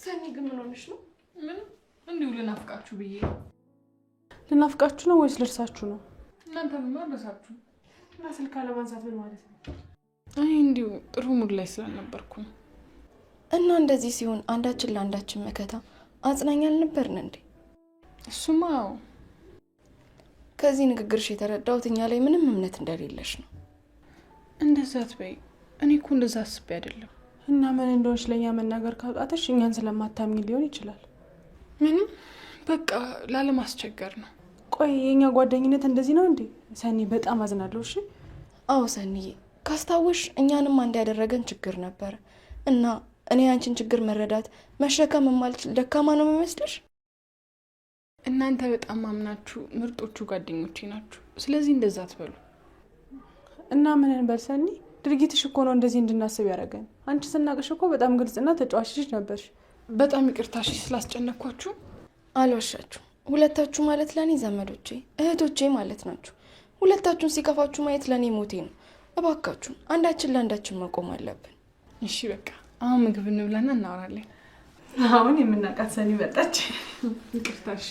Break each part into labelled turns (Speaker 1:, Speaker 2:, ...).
Speaker 1: ሰኒ ግን ምን ሆነሽ ነው?
Speaker 2: ምን እንዲሁ ልናፍቃችሁ ብዬ።
Speaker 3: ልናፍቃችሁ ነው ወይስ ልርሳችሁ ነው?
Speaker 2: እናንተ ምን አደረሳችሁ?
Speaker 3: እና ስልክ አለማንሳት ምን ማለት ነው?
Speaker 2: አይ እንዲሁ ጥሩ ሙድ ላይ ስላልነበርኩ ነው።
Speaker 1: እና እንደዚህ ሲሆን አንዳችን ለአንዳችን መከታ አጽናኝ አልነበርን እንዴ?
Speaker 2: እሱማ
Speaker 1: ከዚህ ንግግርሽ የተረዳሁት እኛ ላይ ምንም እምነት እንደሌለሽ ነው።
Speaker 2: እንደዛ አትበይ። እኔ እኮ እንደዛ አስቤ አይደለም።
Speaker 3: እና ምን እንደሆነሽ ለኛ መናገር ካጣተሽ እኛን ስለማታምኝ ሊሆን ይችላል።
Speaker 2: ምንም በቃ ላለማስቸገር ነው።
Speaker 3: ቆይ የኛ ጓደኝነት እንደዚህ ነው እንዴ? ሰኒ በጣም አዝናለሁ። እሺ
Speaker 1: አዎ ሰኒዬ፣ ካስታወሽ እኛንም አንድ ያደረገን ችግር ነበር እና እኔ አንቺን ችግር መረዳት መሸከም የማልችል ደካማ ነው የሚመስልሽ?
Speaker 2: እናንተ በጣም አምናችሁ ምርጦቹ ጓደኞቼ ናችሁ። ስለዚህ እንደዛ አትበሉ።
Speaker 3: እና ምን እንበል ሰኒ? ድርጊትሽ እኮ ነው እንደዚህ እንድናስብ ያደረገን። አንቺ ስናቅሽ እኮ በጣም ግልጽና ተጫዋችሽ ነበርሽ።
Speaker 2: በጣም ይቅርታሽ ስላስጨነኳችሁ።
Speaker 1: አልዋሻችሁ። ሁለታችሁ ማለት ለኔ ዘመዶቼ እህቶቼ ማለት ናችሁ። ሁለታችሁን ሲከፋችሁ ማየት ለኔ ሞቴ ነው። እባካችሁ አንዳችን ለአንዳችን መቆም አለብን።
Speaker 2: እሺ በቃ አሁን ምግብ እንብላና እናወራለን።
Speaker 3: አሁን የምናውቃት ሰኒ መጣች።
Speaker 2: ይቅርታሽ።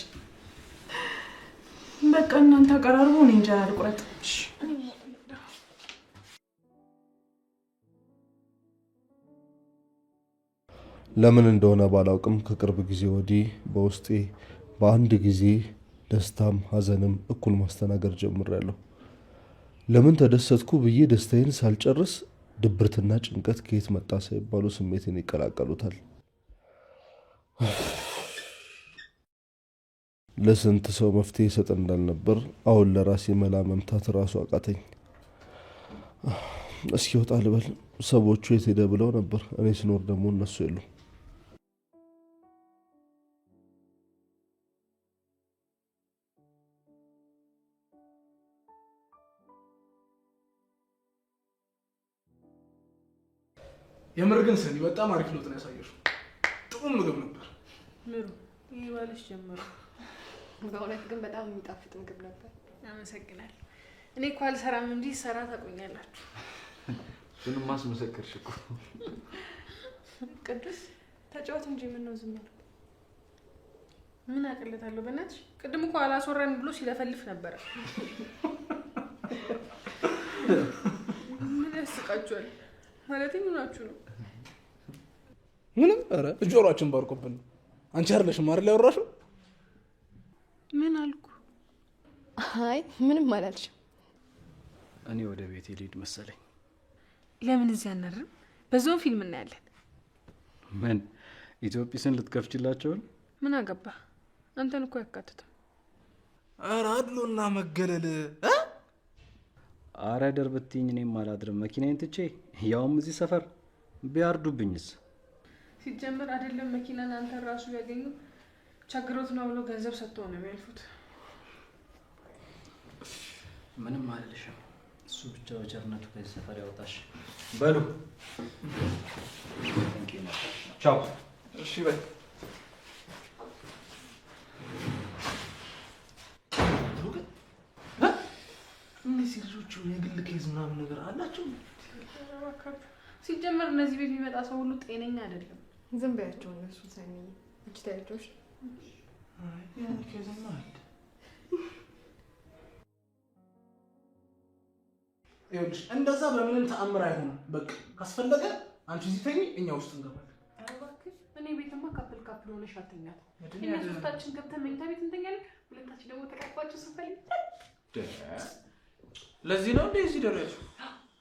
Speaker 3: በቃ እናንተ አቀራርቡ፣ እኔ እንጀራ ልቁረጥ።
Speaker 4: ለምን እንደሆነ ባላውቅም ከቅርብ ጊዜ ወዲህ በውስጤ በአንድ ጊዜ ደስታም ሀዘንም እኩል ማስተናገድ ጀምሬያለሁ። ለምን ተደሰትኩ ብዬ ደስታዬን ሳልጨርስ ድብርትና ጭንቀት ከየት መጣ ሳይባሉ ስሜትን ይቀላቀሉታል። ለስንት ሰው መፍትሄ ይሰጥ እንዳልነበር አሁን ለራሴ መላ መምታት ራሱ አቃተኝ። እስኪ ወጣ ልበል። ሰዎቹ የት ሄደ ብለው ነበር። እኔ ስኖር ደግሞ እነሱ የሉ።
Speaker 5: የምር ግን ሰኒ በጣም አሪፍ ለውጥ ነው ያሳየሽው። ጥሩ ምግብ ነበር።
Speaker 3: ምሩ ይሄ ባለሽ ጀመረ።
Speaker 1: በእውነት ግን በጣም የሚጣፍጥ ምግብ ነበር።
Speaker 2: አመሰግናለሁ። እኔ እኮ አልሰራም እንጂ ሰራ ታቆኛላችሁ።
Speaker 6: እሱንም ማስመሰከርሽ እኮ።
Speaker 3: ቅዱስ ተጫወት እንጂ ምን ነው ዝም ያለው?
Speaker 2: ምን አቅለታለሁ በእናትሽ። ቅድም እኮ አላስወራን ብሎ ሲለፈልፍ ነበር። ምን ያስቃችኋል? ማለት ምን ናችሁ ነው?
Speaker 5: ምንም ኧረ ጆሮአችን ባርቆብን ነው። አንቺ አይደለሽም አይደል ያወራሽው?
Speaker 2: ምን አልኩ?
Speaker 1: አይ ምንም አላልሽም።
Speaker 6: እኔ ወደ ቤት ልሂድ መሰለኝ።
Speaker 2: ለምን እዚህ አናድርም? በዛው ፊልም እናያለን።
Speaker 6: ምን ኢትዮጲስን ልትከፍችላቸው?
Speaker 2: ምን አገባ? አንተን እኮ ያካትተው።
Speaker 5: ኧረ አድሎና መገለል
Speaker 6: አረ ደርብትኝ። እኔም አላድርም መኪናዬን ትቼ ያውም እዚህ ሰፈር ቢያርዱብኝስ?
Speaker 2: ሲጀመር አይደለም መኪናን አንተ ራሱ ያገኙ ቸግሮት ነው ብሎ ገንዘብ ሰጥተው ነው የሚያልፉት።
Speaker 6: ምንም አልልሽም። እሱ ብቻ በቸርነቱ ከዚህ ሰፈር ያወጣሽ። በሉ ቻው።
Speaker 5: እሺ በይ። እነዚህ ልጆቹ የግል ኬዝ ምናምን ነገር አላቸው።
Speaker 2: ሲጀመር እነዚህ ቤት የሚመጣ ሰው ሁሉ ጤነኛ አይደለም።
Speaker 1: ዝም በያቸው እነሱ። ሰኒ እቺ ታያቸውሽ።
Speaker 5: አይ ኬዝማ አለ። ይኸውልሽ እንደዛ በምንም ተአምር አይሆንም። በቃ ካስፈለገ አንቺ እዚህ ተኝ፣ እኛ ውስጥ እንገባለን።
Speaker 2: ኧረ እባክሽ እኔ ቤትማ ካፕል ካፕል ሆነሽ አትኛት። እኛ ሶስታችን ገብተን መኝታ ቤት እንተኛለን። ሁለታችን ደግሞ ተቃቅፋችሁ ስንፈልግ
Speaker 5: ለዚህ ነው እንዴ እዚህ ደረሱ?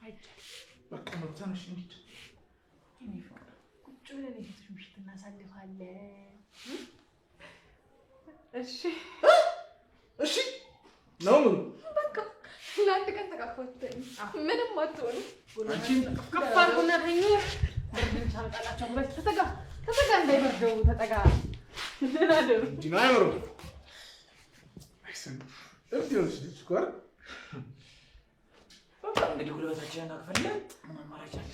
Speaker 2: አይቻልም።
Speaker 5: በቃ ነው ተነሽ እንሂድ።
Speaker 2: ቁጭ ብለን የሴቶች ምሽት እናሳልፋለን። እሺ
Speaker 5: እሺ ነው ምን
Speaker 1: በቃ ለአንድ ቀን ተቃቅፋችሁ ተኙ። ምንም አትሆኑ።
Speaker 5: አንቺን
Speaker 2: ከፍ አድርጎና ተኙ። ብርድን ሳልጣላቸው ሁለት ተጠጋ እንዳይበርደው ተጠጋ። ደህና ደሩ።
Speaker 5: ዲና አይመሩ አይሰን እርዲዮስ ልጅ ጋር በቃ እንግዲህ ጉልበታችንን አቅፈለን ምን አማራጭ አለ?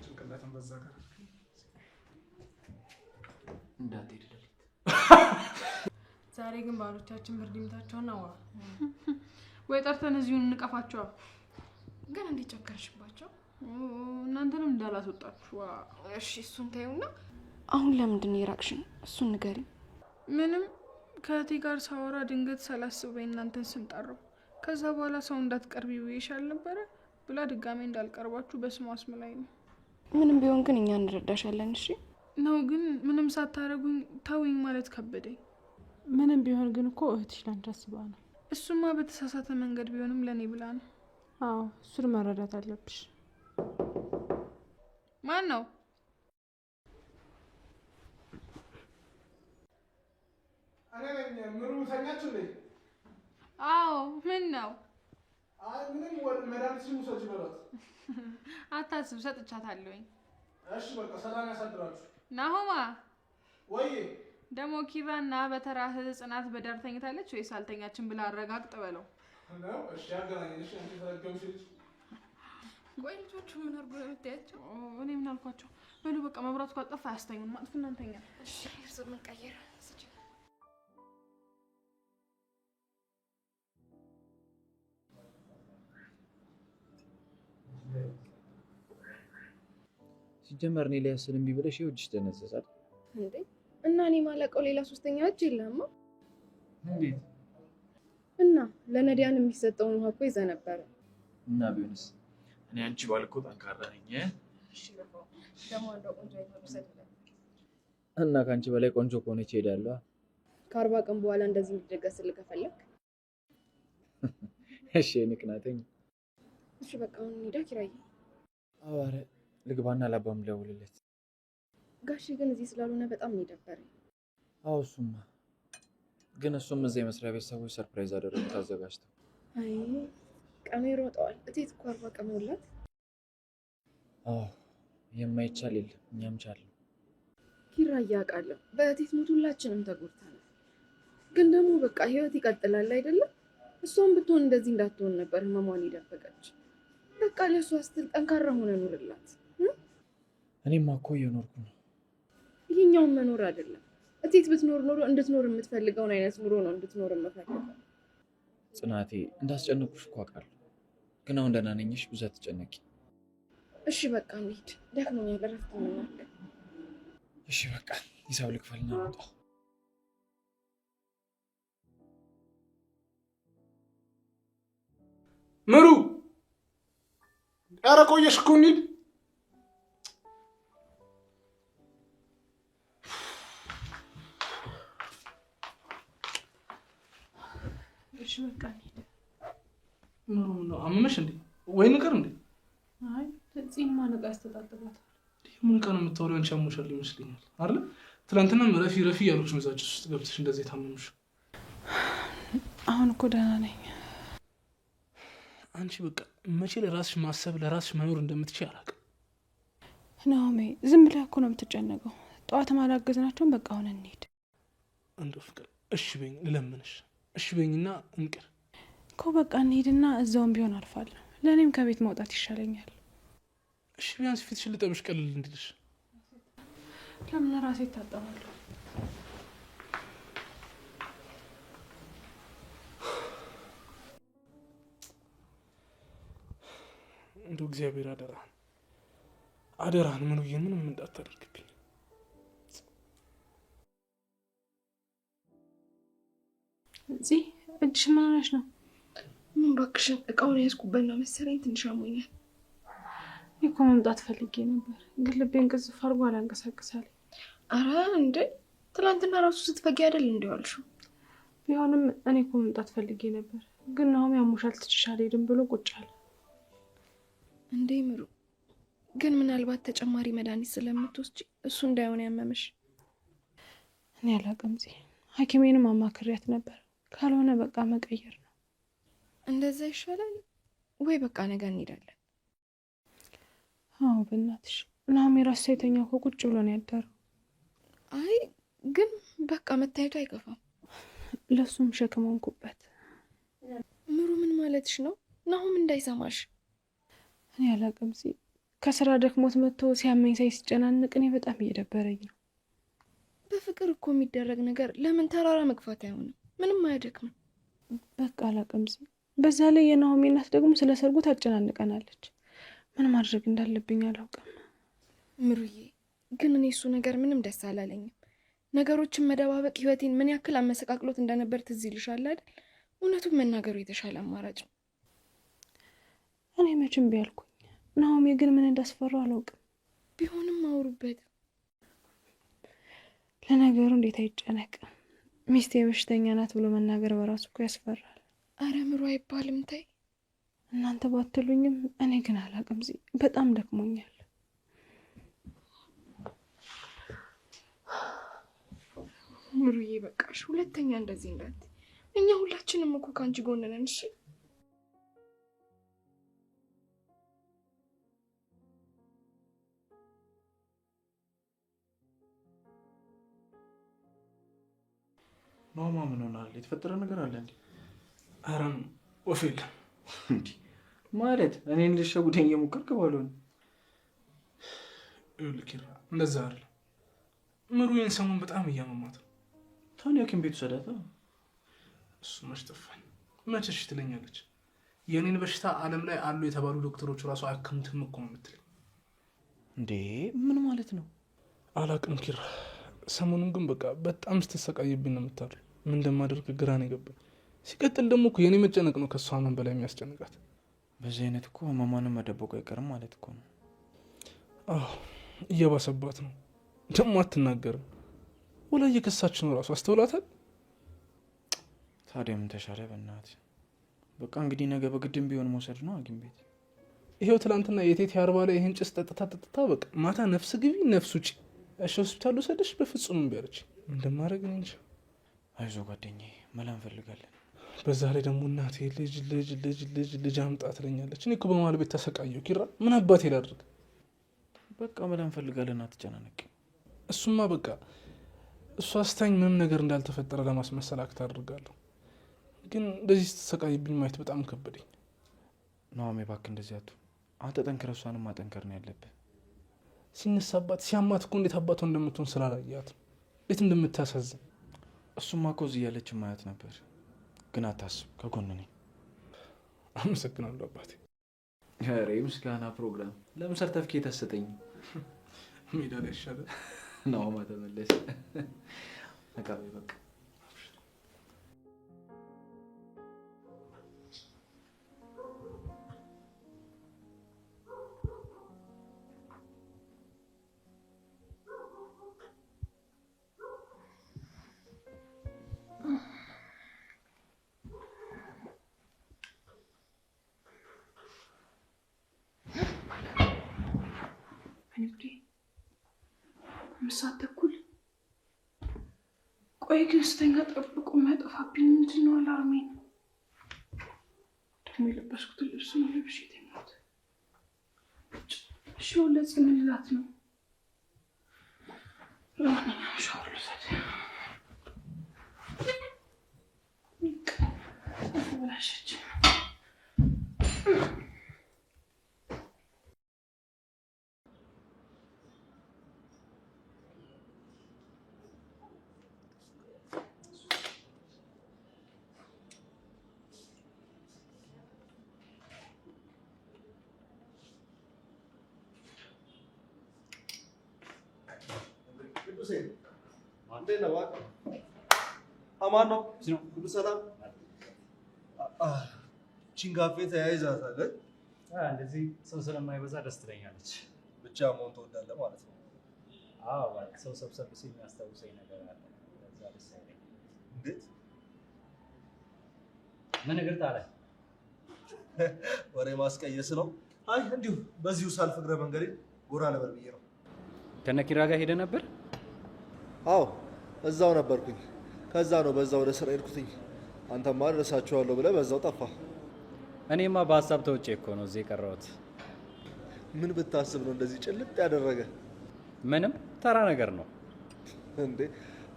Speaker 5: ጭንቅላትን በዛ ጋር
Speaker 6: እንዳትሄድ ሌሊት።
Speaker 3: ዛሬ ግን ባሎቻችን ብርድ ይምታቸውና
Speaker 2: ወይ ጠርተን እዚሁን እንቀፋቸው።
Speaker 1: ግን እንዴት ጨከርሽባቸው?
Speaker 2: እናንተንም እንዳላስወጣችሁ።
Speaker 1: እሺ እሱን ታዩና አሁን ለምንድን ነው የራቅሽኝ? እሱን ንገሪኝ።
Speaker 3: ምንም ከእቴ ጋር ሳወራ ድንገት ሳላስበኝ እናንተን ስንጠራው ከዛ በኋላ ሰው እንዳትቀርቢ ብዬሻል ነበረ ብላ ድጋሜ እንዳልቀርባችሁ በስሟ አስመላኝ ነው።
Speaker 1: ምንም ቢሆን ግን እኛ እንረዳሻለን። እሺ
Speaker 3: ነው ግን ምንም ሳታረጉኝ ተውኝ ማለት ከበደኝ። ምንም ቢሆን ግን እኮ እህትሽ ላንቺ አስባ ነው። እሱማ በተሳሳተ መንገድ ቢሆንም ለእኔ ብላ ነው። አዎ እሱን መረዳት አለብሽ። ማን ነው?
Speaker 5: እኔ ነኝ። ምሩ ተኛች እንዴ?
Speaker 3: አዎ ምን ነው?
Speaker 5: አይ ምንም መድኃኒትሽን ውሰጂ በላት።
Speaker 3: አታስብ ሰጥቻታለሁኝ።
Speaker 5: እሺ በቃ ሰላም ያሳድራችሁ።
Speaker 3: ናሆማ
Speaker 5: ወይ
Speaker 3: ደግሞ ኪራና በተራህ ጽናት በዳር ተኝታለች ወይስ አልተኛችን ብላ አረጋግጥ በለው
Speaker 5: ነው። እሺ ያገናኘሽ አንቺ ተረገምሽ ልጅ።
Speaker 1: ቆይ ልጆቹ ምን አድርጎ ነው የምታያቸው?
Speaker 3: እኔ ምን አልኳቸው? በሉ በቃ መብራቱ ካጠፋ አያስተኙን። ማጥፍና እንተኛ።
Speaker 1: እሺ እርሱ ምን ቀየረ?
Speaker 6: ሲጀመር እኔ ሊያስል እምቢ ብለሽ ይኸውልሽ ተነዘዛል
Speaker 1: እንዴ? እና እኔ ማለቀው ሌላ ሶስተኛ እጅ የለማ።
Speaker 6: እንዴት?
Speaker 1: እና ለነዲያን የሚሰጠውን ውሃ እኮ ይዘህ ነበረ።
Speaker 6: እና ቢሆንስ እኔ አንቺ ባልኮ ጠንካራ ነኝ።
Speaker 1: እሺ በቃ ደግሞ አንዷ ቆንጆ አይተውሰድልኝ
Speaker 6: እና ከአንቺ በላይ ቆንጆ ከሆነች እሄዳለሁ።
Speaker 1: ከ40 ቀን በኋላ እንደዚህ እንዲደገስልህ ከፈለክ
Speaker 6: እሺ ንቅናተኝ።
Speaker 1: እሺ በቃ አሁን እንሂዳ ኪራዬ።
Speaker 6: አዋረ ልግባና ላባም ልደውልለት።
Speaker 1: ጋሺ ግን እዚህ ስላልሆነ በጣም ነው የደበረኝ።
Speaker 6: አዎ እሱማ ግን እሱም እዚህ የመስሪያ ቤት ሰዎች ሰርፕራይዝ አደረጉት አዘጋጅተው።
Speaker 1: አይ ቀኑ ይሮጠዋል። እቴት እኮ 40 ቀን ሞላት።
Speaker 6: አዎ የማይቻል የለም እኛም ቻልን።
Speaker 1: ኪራዬ አውቃለሁ በእቴት ሞት ሁላችንም ተጎድተናል። ግን ደግሞ በቃ ህይወት ይቀጥላል አይደለም? እሷም ብትሆን እንደዚህ እንዳትሆን ነበር ህመሟን የደበቀች። በቃ ለእሷ ስትል ጠንካራ ሆነ ኑርላት።
Speaker 6: እኔማ እኮ እየኖርኩ ነው።
Speaker 1: ይሄኛውን መኖር አይደለም። እቴት ብትኖር ኖሮ እንድትኖር የምትፈልገውን አይነት ኑሮ ነው እንድትኖር የምፈልገው።
Speaker 6: ጽናቴ እንዳስጨነቁሽ እኮ አውቃለሁ። ግን አሁን ደህና ነኝሽ፣ ብዙ አትጨነቂ።
Speaker 1: እሺ በቃ እንሂድ፣ ደክሞኛል፣ እረፍት እናድርግ።
Speaker 6: እሺ በቃ ሂሳብ ልክፈልና እንውጣ።
Speaker 5: ምሩ ኧረ ቆየሽ እኮ እንሂድ።
Speaker 3: እሺ በቃ እንሂድ።
Speaker 5: ምሩ አመመሽ እንዴ? ወይ ንቀር እንዴ?
Speaker 3: አይ ፂማ ነቃ ያስተጣጥባታል።
Speaker 5: ምን ቀን የምታወሪው አንቺ አሞሻል ይመስለኛል አይደል? ትናንትናም ረፊ ረፊ ያሉሽ መዛጭ ውስጥ ገብተሽ እንደዚህ ታመምሽ።
Speaker 3: አሁን እኮ ደህና ነኝ።
Speaker 5: አንቺ በቃ መቼ ለራስሽ ማሰብ ለራስሽ መኖር እንደምትችይ አላውቅም።
Speaker 3: ናሆሜ ዝም ብለህ እኮ ነው የምትጨነቀው። ጠዋት ማላገዝናቸውን በቃ አሁን እንሂድ።
Speaker 5: እንደው ፍቅር እሺ በይኝ ልለምንሽ። እሺ በይኝና እንቅር
Speaker 3: እኮ በቃ እንሂድና እዛውም ቢሆን አልፋለሁ። ለእኔም ከቤት መውጣት ይሻለኛል።
Speaker 5: እሺ ቢያንስ ፊትሽን ልጠብሽ ቀልል እንዲልሽ።
Speaker 3: ለምን ራሴ እታጠባለሁ?
Speaker 5: እንደው እግዚአብሔር አደራህን ምኑዬ ምንም እንዳታደርግብኝ።
Speaker 3: እዚህ እጅሽ ምን ሆነሽ ነው?
Speaker 1: ምን እባክሽን እቃውን ያዝኩበት ነው መሰለኝ፣ ትንሽ አሞኛል።
Speaker 3: እኮ መምጣት ፈልጌ ነበር ግን ልቤን ቅዝፍ አድርጎ አላንቀሳቅሳለኝ።
Speaker 1: አረ እንዴ ትናንትና ራሱ ስትፈጊ አይደል እንዲዋልሽው?
Speaker 3: ቢሆንም እኔ እኮ መምጣት ፈልጌ ነበር ግን ናሆም ያሞሻል ትችሻል ሄድን ብሎ ቁጭ አለ።
Speaker 1: እንዴ ምሩ ግን ምናልባት ተጨማሪ መድኃኒት ስለምትወስጂ እሱ እንዳይሆን ያመመሽ።
Speaker 3: እኔ አላውቅም። ሐኪሜንም አማክሪያት ነበር። ካልሆነ በቃ መቀየር ነው።
Speaker 1: እንደዛ ይሻላል ወይ? በቃ ነገ እንሄዳለን።
Speaker 3: አዎ በእናትሽ ናሆም የራስ ሳይተኛ እኮ ቁጭ ብሎ ነው ያደረው።
Speaker 1: አይ ግን በቃ መታየቱ አይከፋም።
Speaker 3: ለሱም ሸክም ሆንኩበት።
Speaker 1: ምሩ ምን ማለትሽ ነው? ናሆም እንዳይሰማሽ።
Speaker 3: እኔ አላውቅም። ከስራ ደክሞት መጥቶ ሲያመኝ ሳይ ሲጨናንቅ እኔ በጣም እየደበረኝ ነው።
Speaker 1: በፍቅር እኮ የሚደረግ ነገር ለምን ተራራ መግፋት አይሆንም? ምንም አያደክምም።
Speaker 3: በቃ አላውቅም። በዛ ላይ የናሆም እናት ደግሞ ስለ ሰርጉ ታጨናንቀናለች። ምን ማድረግ እንዳለብኝ አላውቅም።
Speaker 1: ምሩዬ ግን እኔ እሱ ነገር ምንም ደስ አላለኝም። ነገሮችን መደባበቅ ህይወቴን ምን ያክል አመሰቃቅሎት እንደነበር ትዝ ይልሻል አይደል? እውነቱን መናገሩ የተሻለ አማራጭ ነው።
Speaker 3: እኔ መቼም ቢያልኩኝ ናሆሜ ግን ምን እንዳስፈራው አላውቅም።
Speaker 1: ቢሆንም አውሩበት።
Speaker 3: ለነገሩ እንዴት አይጨነቅም? ሚስቴ በሽተኛ ናት ብሎ መናገር በራሱ እኮ ያስፈራል።
Speaker 1: አረ ምሩ አይባልም ተይ።
Speaker 3: እናንተ ባትሉኝም እኔ ግን አላውቅም። በጣም ደክሞኛል።
Speaker 1: ምሩዬ በቃሽ፣ ሁለተኛ እንደዚህ እንዳት። እኛ ሁላችንም እኮ ከአንቺ ጎን ነን። እሺ
Speaker 6: ማማ ምን ሆናል? የተፈጠረ ነገር አለ እንዴ?
Speaker 5: ኧረ ወፍ የለም።
Speaker 6: እንዴ ማለት እኔን ልትሸጉደኝ እየሞከርክ ባልሆነ።
Speaker 5: ይኸውልህ ኪራ፣ እንደዛ አይደለም። ምሩ ይህን ሰሞን በጣም እያመማት ነው።
Speaker 6: ታዲያ ሐኪም ቤት ውሰዳታ።
Speaker 5: እሱ መች ጠፋኝ። መች እሺ ትለኛለች? የእኔን በሽታ ዓለም ላይ አሉ የተባሉ ዶክተሮች ራሱ አያክሙትም እኮ ነው የምትለኝ።
Speaker 6: እንዴ ምን ማለት ነው?
Speaker 5: አላቅም ኪራ፣ ሰሞኑን ግን በቃ በጣም ስትሰቃይብኝ ነው የምታድር። ምን እንደማደርግ ግራ ነው የገባኝ። ሲቀጥል ደግሞ እኮ የእኔ መጨነቅ ነው ከእሷ ህመም በላይ የሚያስጨንቃት።
Speaker 6: በዚህ አይነት እኮ ህመሟንም መደበቁ አይቀርም ማለት እኮ ነው።
Speaker 5: አዎ እየባሰባት ነው። ደግሞ አትናገርም። ወላ እየከሳች ነው ራሱ። አስተውላታል።
Speaker 6: ታዲያ ምን ተሻለ? በእናትህ በቃ እንግዲህ ነገ በግድም ቢሆን መውሰድ ነው ሐኪም ቤት።
Speaker 5: ይሄው ትላንትና የቴቴ አርባ ላይ ይህን ጭስ ጠጥታ በቃ ማታ ነፍስ ግቢ ነፍስ ውጪ እሺ ሆስፒታል ወሰደሽ በፍጹም እምቢ አለች። እንደማደርግ እኔ እንጃ።
Speaker 6: አይዞህ ጓደኛዬ መላ እንፈልጋለን።
Speaker 5: በዛ ላይ ደግሞ እናቴ ልጅ አምጣ ትለኛለች። እኔ እኮ በመሀል ቤት ተሰቃየሁ ኪራ። ምን አባቴ ላድርግ?
Speaker 6: በቃ መላ እንፈልጋለን፣ አትጨናነቅ።
Speaker 5: እሱማ በቃ እሷ አስታኝ ምንም ነገር እንዳልተፈጠረ ለማስመሰል አክት አድርጋለሁ። ግን እንደዚህ ስትሰቃይብኝ ማየት በጣም ከበደኝ።
Speaker 6: ናሆሜ እባክህ እንደዚህ አትሁን። አንተ ጠንክረህ እሷንም ማጠንከር ነው ያለብህ።
Speaker 5: ሲነሳባት ሲያማት እኮ እንዴት አባቷ እንደምትሆን ስላላያት እንዴት እንደምታሳዝን።
Speaker 6: እሱማ እኮ እዚህ ያለች ማያት ነበር። ግን አታስብ፣ ከጎን ነኝ።
Speaker 5: አመሰግናለሁ አባቴ።
Speaker 6: ኧረ ምስጋና ፕሮግራም ለምን ሰርተፍኬት አትሰጠኝ?
Speaker 5: ሜዳ ላይ ይሻላል።
Speaker 6: ናሆማ ተመለሰ። ነቃቤ በቃ
Speaker 3: ምሳት ተኩል። ቆይ ግን ስተኛ ጠብቆ የሚያጠፋብኝ ምንድን ነው? አላርሜ ነው ደግሞ የለበስኩትን ልብስ ነው ለብሼ የተኛሁት። እሺ ወለጽ ምን ልላት ነው? ለማንኛውም ሻወር ልውሰድ። ተበላሸች።
Speaker 4: አማን ነው ሁሉ ሰላም? ቺንጋፌ ተያይዛታል።
Speaker 7: እንደዚህ ሰው ስለማይበዛ ደስ ትለኛለች።
Speaker 4: ብቻ መሆን ትወዳለህ ማለት ነው?
Speaker 7: አዎ ሰው ሰብሰብ ሲል የሚያስታውሰኝ ነገር አለ። ለዛ ደስ አይለኝም።
Speaker 4: እንዴት?
Speaker 7: ምን እግር ጣለ?
Speaker 4: ወሬ ማስቀየስ ነው? አይ እንዲሁ በዚሁ ሳልፍ እግረ መንገዴ ጎራ ነበር ብዬ ነው።
Speaker 6: ከነ ኪራ ጋር ሄደ ነበር?
Speaker 4: አዎ እዛው ነበርኩኝ። ከዛ ነው በዛው ወደ ስራ ሄድኩትኝ። አንተማ እረሳቸዋለሁ ብለህ በዛው ጠፋ።
Speaker 6: እኔማ በሀሳብ ተውጬ እኮ ነው እዚህ የቀረሁት።
Speaker 4: ምን ብታስብ ነው እንደዚህ ጭልጥ ያደረገ?
Speaker 6: ምንም ተራ ነገር ነው
Speaker 4: እንዴ?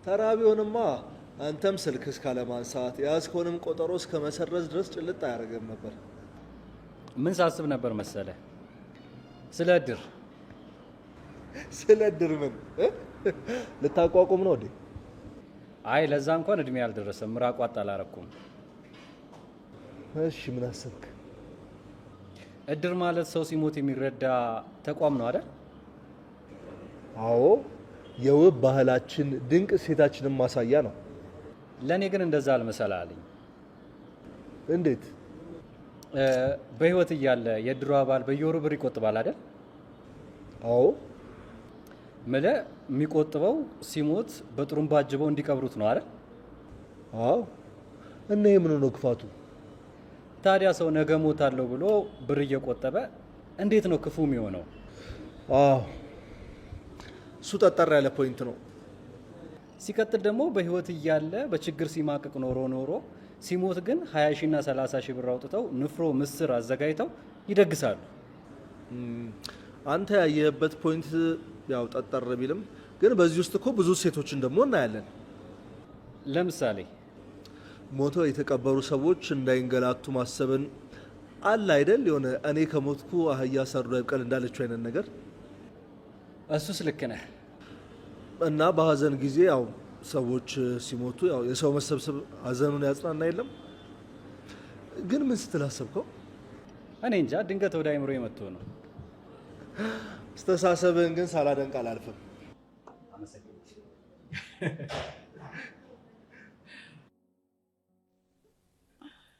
Speaker 4: ተራ ቢሆንማ አንተም ስልክ እስካለ ማንሳት የያዝከውንም ቆጠሮ እስከ መሰረዝ ድረስ ጭልጥ አያደርገም ነበር።
Speaker 6: ምን ሳስብ ነበር መሰለ? ስለ እድር።
Speaker 4: ስለ እድር ምን ልታቋቁም ነው እንዴ?
Speaker 6: አይ ለዛ እንኳን እድሜ አልደረሰም። ምራቅ ዋጥ አላረኩም።
Speaker 4: እሺ ምን አሰብክ?
Speaker 6: እድር ማለት ሰው ሲሞት የሚረዳ ተቋም ነው አይደል?
Speaker 4: አዎ የውብ ባህላችን ድንቅ ሴታችንን ማሳያ ነው።
Speaker 6: ለእኔ ግን እንደዛ አልመሰላለኝ።
Speaker 4: እንዴት?
Speaker 6: በህይወት እያለ የድሮ አባል በየወሩ ብር ይቆጥባል አይደል?
Speaker 4: አዎ
Speaker 6: ምለ የሚቆጥበው ሲሞት በጥሩምባ አጅበው እንዲቀብሩት ነው አይደል?
Speaker 4: አዎ። እና የምን ነው ክፋቱ?
Speaker 6: ታዲያ ሰው ነገ ሞታለሁ ብሎ ብር እየቆጠበ እንዴት ነው ክፉ የሚሆነው?
Speaker 4: አዎ እሱ ጠጠር ያለ ፖይንት ነው።
Speaker 6: ሲቀጥል ደግሞ በህይወት እያለ በችግር ሲማቅቅ ኖሮ ሲሞት ግን 20 ሺና 30 ሺህ ብር አውጥተው ንፍሮ ምስር አዘጋጅተው ይደግሳሉ።
Speaker 4: አንተ ያየህበት ፖይንት ያው ጠጠር ቢልም ግን በዚህ ውስጥ እኮ ብዙ ሴቶችን ደግሞ እናያለን።
Speaker 6: ለምሳሌ
Speaker 4: ሞተው የተቀበሩ ሰዎች እንዳይንገላቱ ማሰብን አለ አይደል? የሆነ እኔ ከሞትኩ አህያ ሰርዶ ይብቀል እንዳለችው አይነት ነገር።
Speaker 6: እሱስ ልክ ነህ።
Speaker 4: እና በሀዘን ጊዜ ያው ሰዎች ሲሞቱ ያው የሰው መሰብሰብ ሀዘኑን ያጽናና የለም። ግን ምን ስትል አሰብከው?
Speaker 6: እኔ እንጃ ድንገት ወደ አይምሮ የመጥቶ ነው።
Speaker 4: አስተሳሰብህን ግን ሳላደንቅ አላልፍም።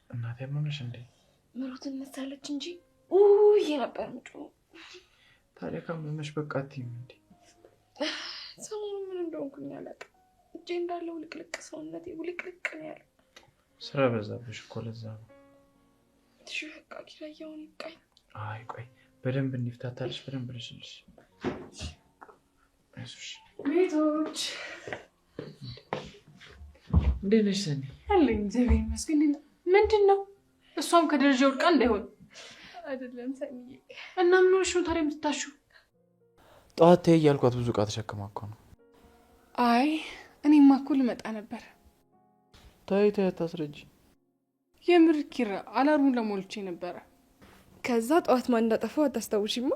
Speaker 5: እናቴ ያመመሽ እንዴ?
Speaker 1: ምሩ ትነሳለች እንጂ ነበር ምጩ።
Speaker 5: ታዲያ ካመመሽ በቃ አትይም እንዴ?
Speaker 1: ሰሞኑን ምን እንደሆንኩኝ አላውቅም። እጄ እንዳለ ውልቅልቅ፣ ሰውነቴ ውልቅልቅ ነው ያለው።
Speaker 5: ስራ በዛብሽ እኮ ለዛ ነው።
Speaker 1: ትሽ በቃ ኪራያውን ይብቃኝ።
Speaker 5: አይ ቆይ በደንብ እንፍታታልሽ፣ በደንብ ልሽልሽ። አይዞሽ
Speaker 2: ቤቶች
Speaker 5: እንዴት ነሽ ሰኒ?
Speaker 2: አለኝ እግዚአብሔር ይመስገን። ምንድን ነው እሷም ከደረጃ ወድቃ እንዳይሆን
Speaker 1: አይደለም ሰኒዬ።
Speaker 2: እና ምን ሆነሽ ነው ታዲያ የምትታሺው?
Speaker 5: ጠዋት ተይ እያልኳት ብዙ ዕቃ ተሸክማ እኮ ነው።
Speaker 2: አይ እኔማ እኮ ልመጣ ነበር።
Speaker 5: ተይ አታስረጂ።
Speaker 2: የምር ኪራ አላርሙን ለሞልቼ ነበረ።
Speaker 1: ከዛ ጠዋት ማን እንዳጠፋው አታስታውሺማ?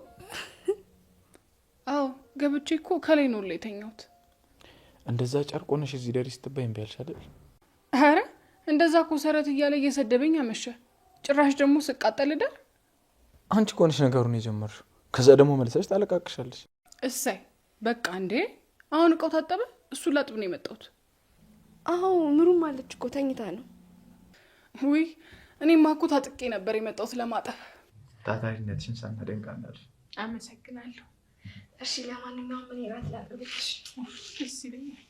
Speaker 2: አዎ ገብቼ እኮ ከላይ ነው ላይ የተኛሁት።
Speaker 5: እንደዛ ጨርቆነሽ እዚህ ደሪ ስትባይ እምቢ አልሽ አይደል?
Speaker 2: አረ እንደዛ እኮ ሰረት እያለ እየሰደበኝ አመሸ። ጭራሽ ደግሞ ስቃጠል ዳር።
Speaker 5: አንቺ እኮ ነሽ ነገሩን የጀመርሽው። ከዛ ደግሞ መልሰሽ ታለቃቅሻለሽ።
Speaker 2: እሰይ በቃ እንዴ አሁን እቃው ታጠበ። እሱ ላጥብ ነው የመጣሁት።
Speaker 1: አዎ ምሩም አለች እኮ ተኝታ ነው።
Speaker 2: ውይ እኔማ እኮ ታጥቄ ነበር የመጣሁት ለማጠብ።
Speaker 5: ታታሪነትሽን ሳናደንቅ አናልፍ።
Speaker 2: አመሰግናለሁ።
Speaker 1: እሺ ለማንኛውም ምን ይራት ላድርግልሽ?
Speaker 2: ደስ ይለኛል።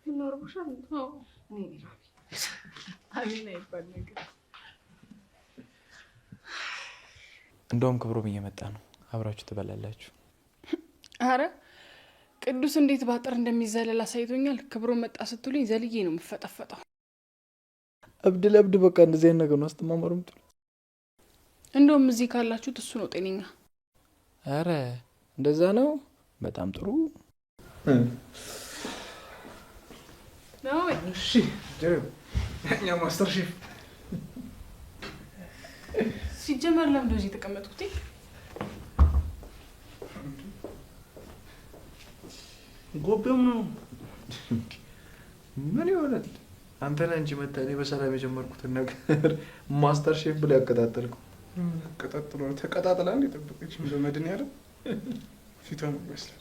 Speaker 1: ምኖርብሻል?
Speaker 2: አዎ
Speaker 1: እኔ ራቢ
Speaker 2: አሚና ይባል ነገር።
Speaker 5: እንደውም ክብሮም እየመጣ ነው፣ አብራችሁ ትበላላችሁ።
Speaker 2: አረ ቅዱስ እንዴት ባጥር እንደሚዘለል አሳይቶኛል። ክብሮም መጣ ስትሉኝ ዘልዬ ነው የምፈጠፈጠው።
Speaker 5: እብድ ለእብድ በቃ እንደዚህ አይነት ነገር ነው አስተማማሩም ጥሩ።
Speaker 2: እንደውም እዚህ ካላችሁት እሱ ነው ጤነኛ።
Speaker 5: አረ እንደዛ ነው። በጣም ጥሩ
Speaker 2: ነው።
Speaker 5: እሺ ጀብ ያኛ ማስተር ሼፍ
Speaker 2: ሲጀመር ለምን እዚህ ተቀመጥኩት?
Speaker 5: ጎቤው ነው ምን ይሆናል? አንተ ነህ እንጂ መጣኔ በሰላም የጀመርኩትን ነገር ማስተር ሼፍ ብላ ያቀጣጠልኩ።
Speaker 8: ቀጣጥሎ ተቀጣጥላ እንደ ጠበቀች በመድን ያለ ፊቷን ይመስላል።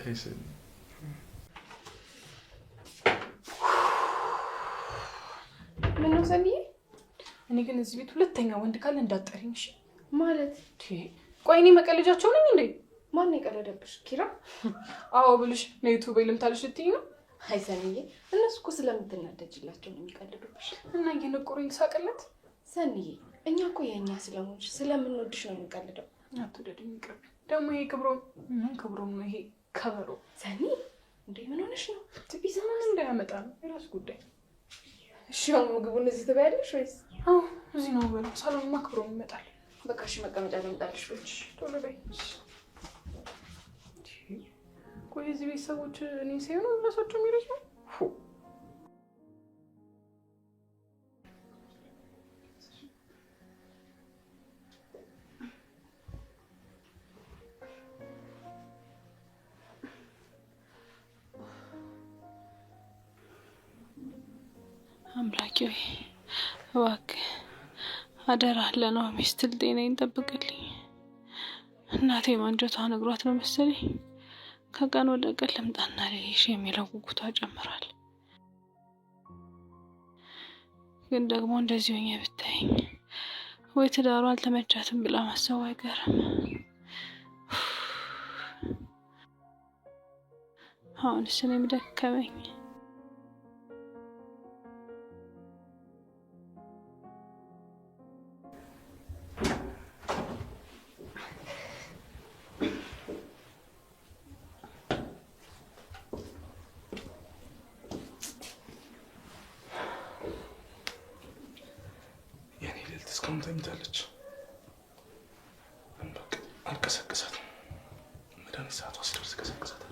Speaker 5: አይሰን
Speaker 1: ምን ነው ሰኒዬ?
Speaker 2: እኔ ግን እዚህ ቤት ሁለተኛ ወንድ ካለ እንዳጠሪኝ። እሺ
Speaker 1: ማለት
Speaker 2: ቆይ እኔ መቀለጃቸው ነኝ እንዴ?
Speaker 1: ማን ነው የቀለደብሽ? ኪራ?
Speaker 2: አዎ ብልሽ ነው ዩቲዩብ ልምታልሽ ልትይኝ ነው?
Speaker 1: አይ ሰኒዬ እነሱ እኮ ስለምትናደጅላቸው ነው የሚቀልዱብሽ።
Speaker 2: እና እየነቆረኝ ሳቅለት።
Speaker 1: ሰኒዬ እኛ እኮ የእኛ ስለሆንሽ ስለምንወድሽ ነው የምንቀልደው።
Speaker 2: አትወደድኝ ይቅርብ። ደግሞ ይሄ ክብሮም ምን ክብሮም ነው ይሄ ከበሮ።
Speaker 1: ሰኒ እንዴ ምን ሆነሽ ነው?
Speaker 2: ቢሰማን እንዳያመጣ ነው የራስ ጉዳይ።
Speaker 1: እሺ አሁን ምግቡን እዚህ ትበያለሽ ወይስ?
Speaker 2: አዎ እዚህ ነው በለው። ሳሎንማ ክብሮም ይመጣል።
Speaker 1: በቃ እሺ መቀመጫ ልምጣልሽ ወይስ?
Speaker 2: ቶሎ በይ። ቆይ እዚህ ቤት ሰዎች እኔ ሳይሆኑ ራሳቸው የሚረሱ
Speaker 3: አምላኬ ሆይ እባክህ አደራ ለነው ሚስትል ጤናዬን ጠብቅልኝ። እናቴ ማንጀቷ ነግሯት ነው መሰለኝ ከቀን ወደ ቀን ልምጣና ልልሽ የሚለው ጉጉቷ ጨምሯል። ግን ደግሞ እንደዚህ ሆኜ ብታይኝ ወይ ትዳሯ አልተመቻትም ብላ ማሰቡ አይቀርም። አሁንስ እኔም ደከመኝ።
Speaker 5: እስካሁን ተኝታለች። በቃ አልቀሰቅሳትም። መድኃኒት ሰዓቷ ሲደርስ ቀሰቅሳታል።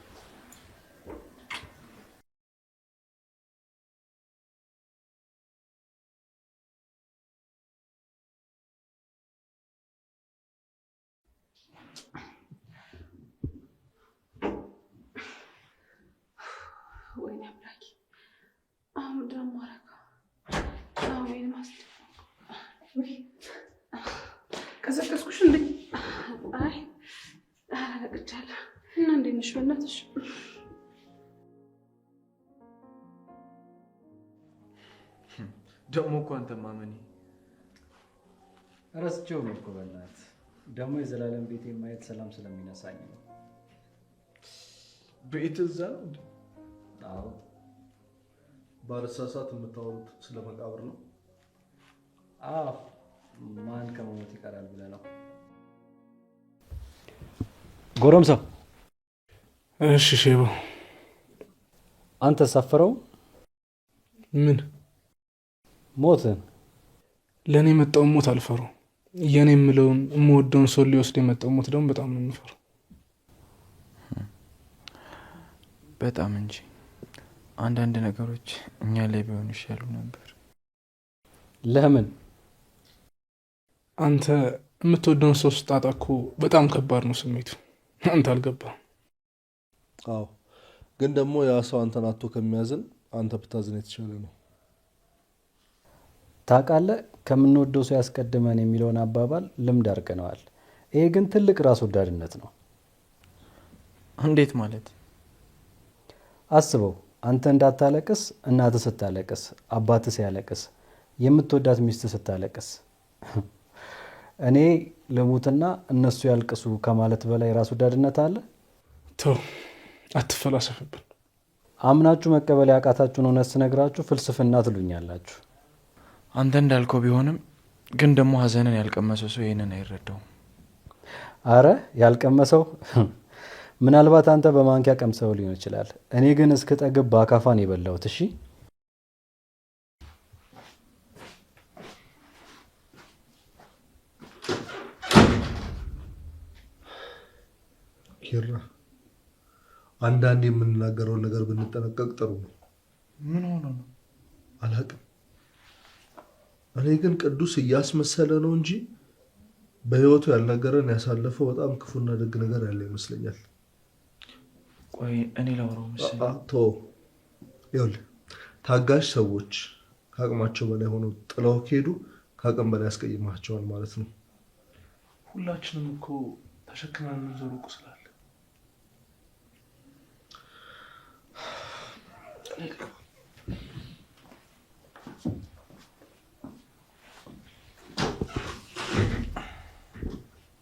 Speaker 3: ወይኔ አምላኬ! አሁን ደግሞ አረጋ ወይኔ ማስደ ቀሰቀስኩሽ እንዴ? አይ አረጋግቻለሁ። እና እንዴት ነሽ በእናትሽ?
Speaker 6: ደግሞ እኮ አንተ ማመኒ ረስቼው ነው እኮ በእናትህ። ደግሞ የዘላለም ቤት ማየት ሰላም ስለሚነሳኝ ነው።
Speaker 4: ቤት እዛ ነው እንዴ?
Speaker 6: አዎ።
Speaker 4: ባለሳሳት የምታወሩት ስለ መቃብር ነው?
Speaker 6: አዎ። ማን ከመሞት ይቀራል ብለህ ነው? ጎረምሳ።
Speaker 5: እሺ ሼባ።
Speaker 6: አንተ ሰፈረው?
Speaker 5: ምን
Speaker 6: ሞትን?
Speaker 5: ለእኔ የመጣውን ሞት አልፈራው። የኔ የምለውን የምወደውን ሰው ሊወስድ የመጣው ሞት ደግሞ በጣም ነው የምፈራው።
Speaker 9: በጣም እንጂ አንዳንድ ነገሮች እኛ ላይ ቢሆን ይሻሉ ነበር።
Speaker 6: ለምን?
Speaker 5: አንተ የምትወደውን ሰው ስታጣ እኮ በጣም ከባድ ነው ስሜቱ። አንተ አልገባም።
Speaker 4: አዎ፣ ግን ደግሞ ያ ሰው አንተን አጥቶ ከሚያዝን አንተ ብታዝን የተሻለ ነው።
Speaker 6: ታውቃለህ፣ ከምንወደው ሰው ያስቀድመን የሚለውን አባባል ልምድ አድርገነዋል። ይሄ ግን ትልቅ ራስ ወዳድነት ነው።
Speaker 9: እንዴት ማለት?
Speaker 6: አስበው፣ አንተ እንዳታለቅስ እናትህ ስታለቅስ፣ አባትህ ሲያለቅስ፣ የምትወዳት ሚስት ስታለቅስ፣ እኔ ልሙትና እነሱ ያልቅሱ ከማለት በላይ ራስ ወዳድነት አለ?
Speaker 5: ተው አትፈላሰፍብን።
Speaker 6: አምናችሁ መቀበል ያቃታችሁን እውነት ስነግራችሁ ፍልስፍና ትሉኛላችሁ።
Speaker 9: አንተ እንዳልከው ቢሆንም ግን ደግሞ ሀዘንን ያልቀመሰው ሰው ይህንን አይረዳውም።
Speaker 6: አረ ያልቀመሰው ምናልባት አንተ በማንኪያ ቀምሰው ሊሆን ይችላል። እኔ ግን እስክጠግብ በአካፋን የበላሁት። እሺ
Speaker 4: ኪራ፣ አንዳንድ የምንናገረውን ነገር ብንጠነቀቅ ጥሩ ነው።
Speaker 9: ምን ሆነ ነው?
Speaker 4: አላቅም። እኔ ግን ቅዱስ እያስመሰለ ነው እንጂ በህይወቱ ያልነገረን ያሳለፈው በጣም ክፉና ደግ ነገር ያለ ይመስለኛል።
Speaker 9: ቆይ እኔ ላውራው መሰለኝ።
Speaker 4: ይኸውልህ፣ ታጋሽ ሰዎች ከአቅማቸው በላይ ሆነው ጥለው ከሄዱ ከአቅም በላይ ያስቀይማቸዋል ማለት ነው።
Speaker 5: ሁላችንም እኮ ተሸክመን የምንዞር ቁስል አለ።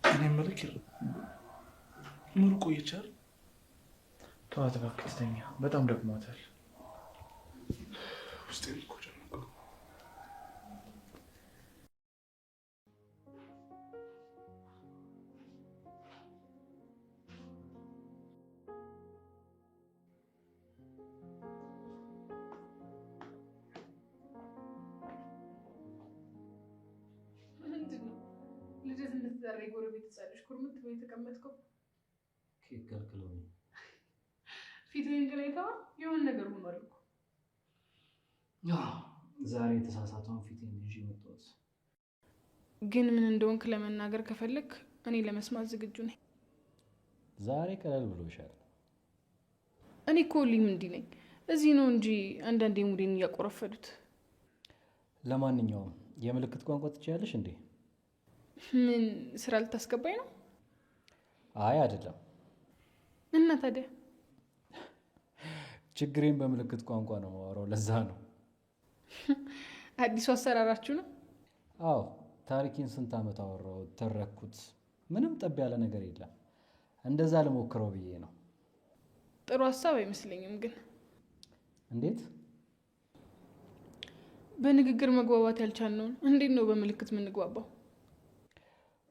Speaker 5: እኔ መልክ ሙሉ ቆይቻል።
Speaker 9: ተዋት እባክህ ትተኛ፣ በጣም ደክሟታል።
Speaker 5: ውስጤ እኮ ጨነቀው።
Speaker 2: ልደት እንድትጠራ የጎረቤት ህጻኖች ኩርምት ብሎ የተቀመጥከው
Speaker 6: ኬክ ከልክለው ነው።
Speaker 2: ፊትህን ግን አይተኸዋል? የሆነ ነገር ሆኗል እኮ።
Speaker 6: ዛሬ የተሳሳተውን ፊቴን ይዤ መጣሁት።
Speaker 3: ግን ምን እንደሆንክ ለመናገር ከፈለክ እኔ ለመስማት ዝግጁ ነኝ።
Speaker 6: ዛሬ ቀለል ብሎሻል።
Speaker 3: እኔ እኮ ሁሌም እንዲህ ነኝ። እዚህ ነው እንጂ አንዳንዴ ሙዴን እያቆረፈዱት።
Speaker 6: ለማንኛውም የምልክት ቋንቋ ትችያለሽ እንዴ?
Speaker 3: ምን ስራ ልታስገባኝ ነው?
Speaker 6: አይ አይደለም።
Speaker 3: እና ታዲያ?
Speaker 6: ችግሬን በምልክት ቋንቋ ነው የማወራው፣ ለዛ ነው።
Speaker 3: አዲሱ አሰራራችሁ ነው?
Speaker 6: አዎ፣ ታሪኬን ስንት ዓመት አወራው ተረኩት። ምንም ጠብ ያለ ነገር የለም። እንደዛ ልሞክረው ብዬ ነው።
Speaker 3: ጥሩ ሀሳብ አይመስለኝም ግን።
Speaker 6: እንዴት?
Speaker 3: በንግግር መግባባት ያልቻልነውን እንዴት ነው በምልክት የምንግባባው?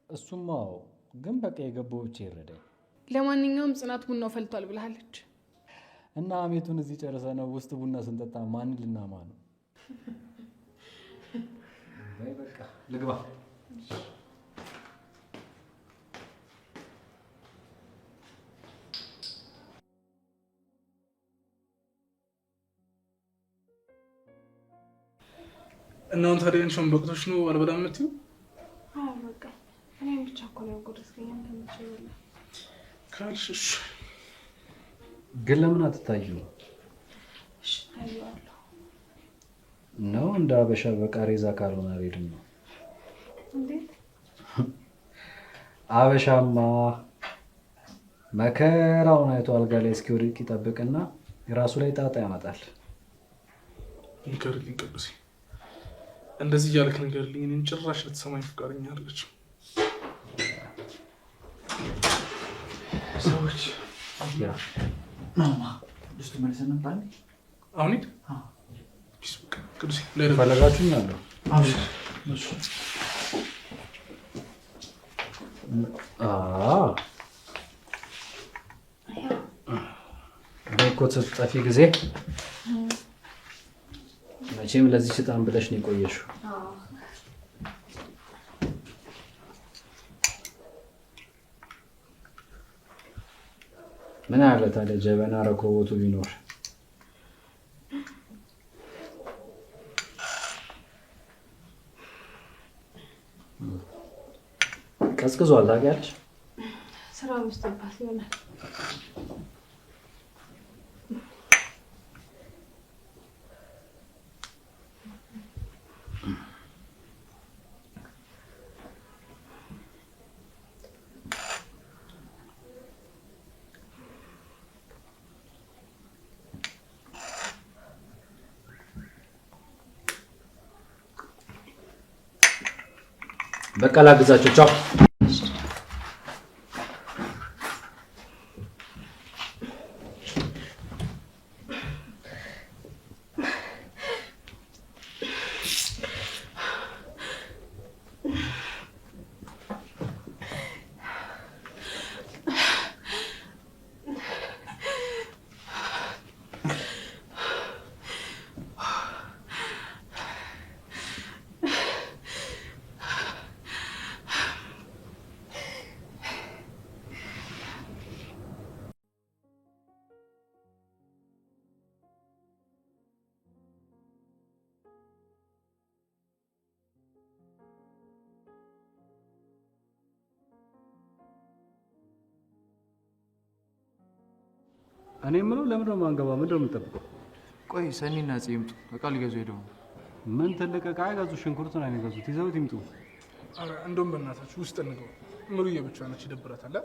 Speaker 6: እሱማ አዎ፣ ግን በቃ የገባው ብቻ ይረዳኝ።
Speaker 3: ለማንኛውም ጽናት ቡናው ፈልቷል ብለሃለች
Speaker 6: እና አሜቱን እዚህ ጨርሰ ነው ውስጥ ቡና ስንጠጣ ማን ልናማ ነው? በቃ ልግባ።
Speaker 5: እናውን ታዲያ አንቺን በቅቶሽ ነው አልበላም የምትይው?
Speaker 3: አዎ በቃ እኔም ብቻ እኮ ነው ጎደስከኛ ተመቸኝ
Speaker 5: ካልሽሽ።
Speaker 6: ግን ለምን አትታዩ?
Speaker 3: እሺ ታየዋለሁ
Speaker 6: ነው እንደ አበሻ በቃሬዛ ካልሆነ አልሄድም ነው።
Speaker 3: እንዴት?
Speaker 6: አበሻማ መከራውን አይቶ አልጋ ላይ እስኪወድቅ ይጠብቅና የራሱ ላይ ጣጣ ያመጣል።
Speaker 5: ንገርልኝ ቅዱሴ፣ እንደዚህ እያልክ ንገርልኝ። እኔን ጭራሽ ልትሰማኝ ፈቃደኛ አይደለችም። ሰዎች
Speaker 7: ማማ ልስቱ መልሰን ነበር።
Speaker 5: አሁን ሂድ ቅዱሴ።
Speaker 6: ፈለጋችሁኝ አለሁ። እኮ ስትጠፊ ጊዜ መቼም ለዚህ ስጣን ብለሽ ነው የቆየሽው። ምን አለ ታዲያ ጀበና ረኮቦቱ ቢኖር። ቀዝቅዟል ታውቂያለሽ።
Speaker 3: ስራ በዝቶባት ይሆናል።
Speaker 6: በቃ ላግዛቸው። ቻው። እኔ የምለው ለምን ነው ማንገባ? ምንድን ነው የምጠብቀው?
Speaker 9: ቆይ ሰኒና ጽ ይምጡ፣ እቃ ሊገዙ ሄደው።
Speaker 6: ምን ትልቅ እቃ አይገዙ? ሽንኩርት ነው የሚገዙት። ይዘውት ይምጡ።
Speaker 5: ኧረ እንደውም በእናታችሁ ውስጥ እንግባ። ምሩዬ ብቻ ነች፣ ይደብራታል።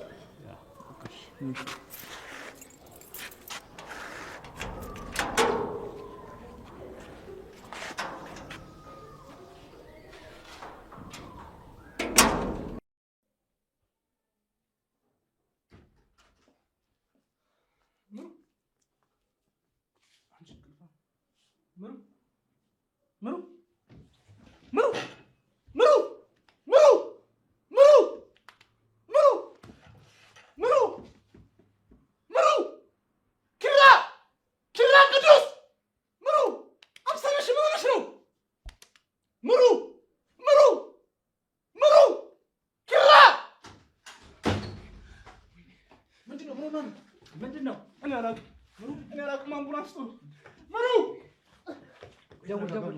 Speaker 7: ምንድን ነው?
Speaker 5: እኔ አላውቅም። ምሩ፣ እኔ አላውቅም። አምቡላንስ ጥሩ። ምሩ፣
Speaker 7: ደውል